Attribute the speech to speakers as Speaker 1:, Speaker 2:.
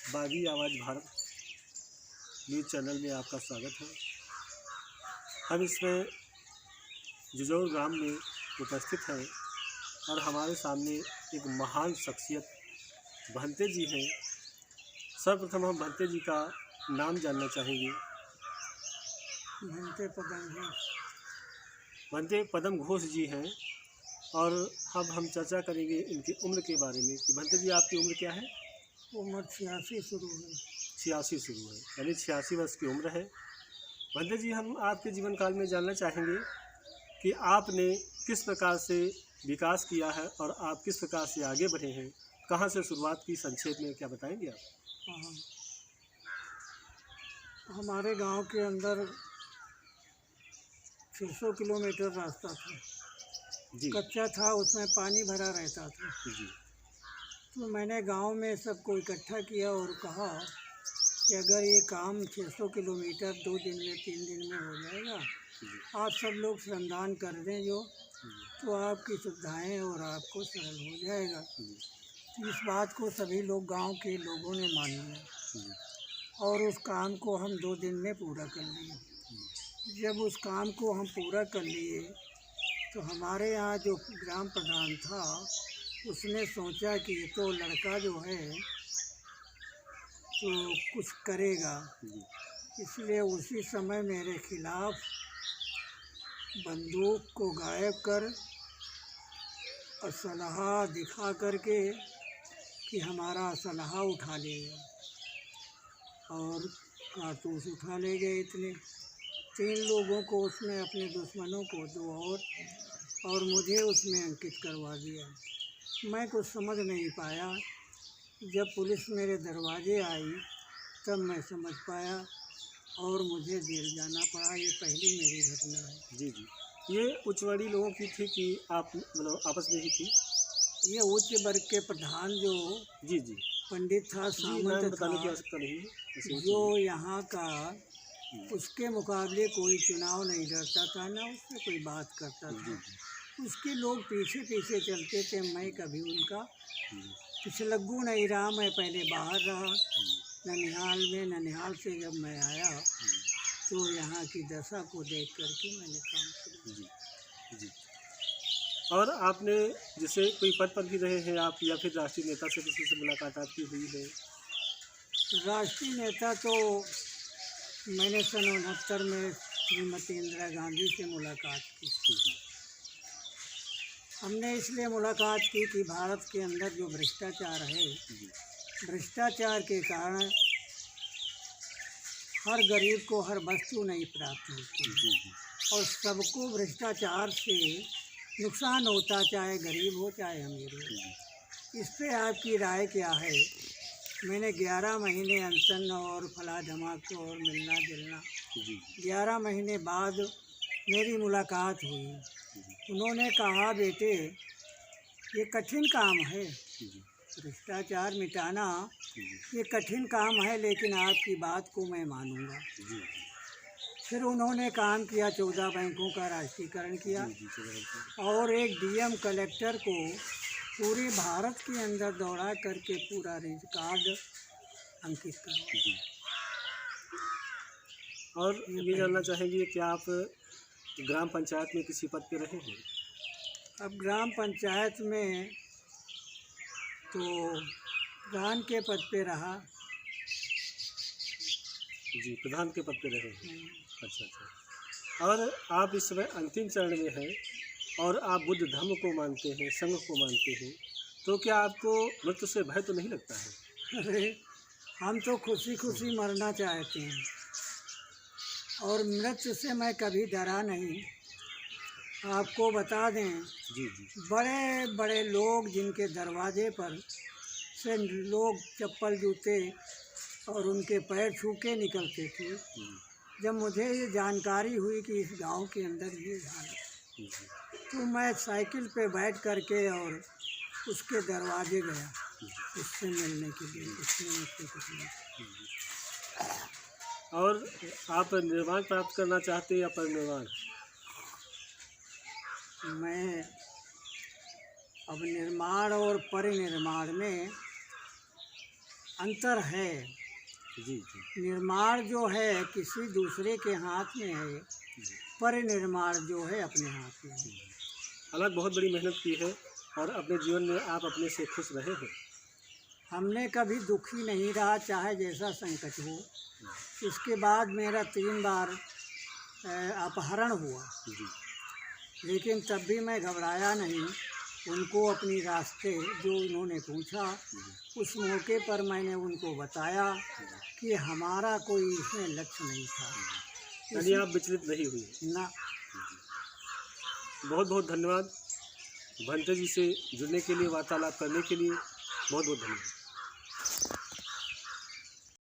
Speaker 1: बागी आवाज़ Bharat news channel में आपका स्वागत है। हम इसमें जुजौर ग्राम में उपस्थित हैं और हमारे सामने एक महान शख्सियत भंते जी हैं। सर्वप्रथम हम भंते जी का नाम जानना चाहेंगे। भंते पदम घोष जी हैं और अब हम चर्चा करेंगे इनकी उम्र के बारे में कि भंते जी आपकी उम्र क्या है।
Speaker 2: उम्र 86 शुरू है।
Speaker 1: 86 शुरू है, यानी 86 वर्ष की उम्र है। भंते जी, हम आपके जीवन काल में जानना चाहेंगे कि आपने किस प्रकार से विकास किया है और आप किस प्रकार से आगे बढ़े हैं, कहाँ से शुरुआत की, संक्षेप में क्या बताएंगे आप।
Speaker 2: हाँ, हमारे गांव के अंदर 600 किलोमीटर रास्ता था
Speaker 1: जी
Speaker 2: कच्चा था, उसमें पानी भरा रहता था।
Speaker 1: जी
Speaker 2: तो मैंने गांव में सबको इकट्ठा किया और कहा कि अगर ये काम 600 किलोमीटर 2 दिन में 3 दिन में हो जाएगा, आप सब लोग श्रमदान कर दें जो, तो आपकी सुविधाएं और आपको सरल हो जाएगा। तो इस बात को सभी लोग गांव के लोगों ने मान लिया और उस काम को हम 2 दिन में पूरा कर लिए। जब उस काम को हम पूरा कर लिए तो हमारे यहाँ जो ग्राम प्रधान था उसने सोचा कि ये तो लड़का जो है तो कुछ करेगा, इसलिए उसी समय मेरे खिलाफ बंदूक को गायब कर असलहा दिखा करके कि हमारा असलहा उठा ले गए और कारतूस उठा ले गए। इतने 3 लोगों को उसमें, अपने दुश्मनों को 2 और मुझे उसमें अंकित करवा दिया। मैं कुछ समझ नहीं पाया। जब पुलिस मेरे दरवाजे आई तब मैं समझ पाया और मुझे जेल जाना पड़ा। ये पहली मेरी घटना है।
Speaker 1: जी जी ये उच्चवर्णीय लोगों की थी कि आप मतलब आपस में ही थी।
Speaker 2: ये उच्च वर्ग के प्रधान जो
Speaker 1: जी जी
Speaker 2: पंडित था,
Speaker 1: जी,
Speaker 2: सामंत
Speaker 1: नाम
Speaker 2: था,
Speaker 1: बताने की आवश्यकता नहीं है, ऐसे
Speaker 2: जो यहाँ का उसके मुकाबले कोई चुनाव नहीं लड़ता था, ना उससे कोई बात करता था। उसके लोग पीछे पीछे चलते थे। मैं कभी उनका पिछलग्गू नहीं रहा। मैं पहले बाहर रहा ननिहाल में। ननिहाल से जब मैं आया तो यहाँ की दशा को देख करके मैंने काम शुरू किया।
Speaker 1: जी और आपने जैसे कोई पद पर भी रहे हैं आप, या फिर राष्ट्रीय नेता से किसी से मुलाकात आपकी हुई है।
Speaker 2: राष्ट्रीय नेता तो मैंने सन 69 में श्रीमती इंदिरा गांधी से मुलाकात की। हमने इसलिए मुलाकात की कि भारत के अंदर जो भ्रष्टाचार है, भ्रष्टाचार के कारण हर गरीब को हर वस्तु नहीं प्राप्त होती और सबको भ्रष्टाचार से नुकसान होता, चाहे गरीब हो चाहे अमीर हो। इस पे आपकी राय क्या है। मैंने 11 महीने अनशन और फला धमाके और मिलना जुलना, 11 महीने बाद मेरी मुलाकात हुई। उन्होंने कहा, बेटे ये कठिन काम है, भ्रष्टाचार मिटाना ये कठिन काम है, लेकिन आपकी बात को मैं मानूंगा। फिर उन्होंने काम किया, 14 बैंकों का राष्ट्रीयकरण किया और एक डीएम कलेक्टर को पूरे भारत के अंदर दौड़ा करके पूरा रिकॉर्ड अंकित करवाया।
Speaker 1: और ये जानना चाहेंगे कि आप ग्राम पंचायत में किसी पद पे रहे हैं।
Speaker 2: अब ग्राम पंचायत में तो प्रधान के पद पे रहा।
Speaker 1: जी, प्रधान के पद पे रहे हैं। अच्छा। और आप इस समय अंतिम चरण में हैं और आप बुद्ध धर्म को मानते हैं, संघ को मानते हैं, तो क्या आपको मृत्यु से भय तो नहीं लगता है।
Speaker 2: अरे हम तो खुशी खुशी मरना चाहते हैं और मृत्यु से मैं कभी डरा नहीं। आपको बता दें,
Speaker 1: जी
Speaker 2: बड़े बड़े लोग जिनके दरवाजे पर से लोग चप्पल जूते और उनके पैर छू के निकलते थे, जब मुझे ये जानकारी हुई कि इस गांव के अंदर ये हालत, तो मैं साइकिल पे बैठ करके और उसके दरवाजे गया उससे मिलने के लिए। उसने मुझसे कुछ नहीं।
Speaker 1: और आप निर्वाण प्राप्त करना चाहते हैं या परिनिर्वाण।
Speaker 2: मैं अब निर्माण और परिनिर्माण में अंतर है।
Speaker 1: जी जी
Speaker 2: निर्माण जो है किसी दूसरे के हाथ में है,
Speaker 1: जी।
Speaker 2: परिनिर्माण जो है अपने हाथ में है।
Speaker 1: हालांकि बहुत बड़ी मेहनत की है और अपने जीवन में आप अपने से खुश रहे हैं।
Speaker 2: हमने कभी दुखी नहीं रहा, चाहे जैसा संकट हो। इसके बाद मेरा 3 बार अपहरण हुआ,
Speaker 1: जी
Speaker 2: लेकिन तब भी मैं घबराया नहीं। उनको अपनी रास्ते जो उन्होंने पूछा, उस मौके पर मैंने उनको बताया कि हमारा कोई इसमें लक्ष्य नहीं था।
Speaker 1: यानी आप विचलित नहीं हुए।
Speaker 2: ना,
Speaker 1: बहुत बहुत धन्यवाद। भंते जी से जुड़ने के लिए, वार्तालाप करने के लिए बहुत बहुत धन्यवाद।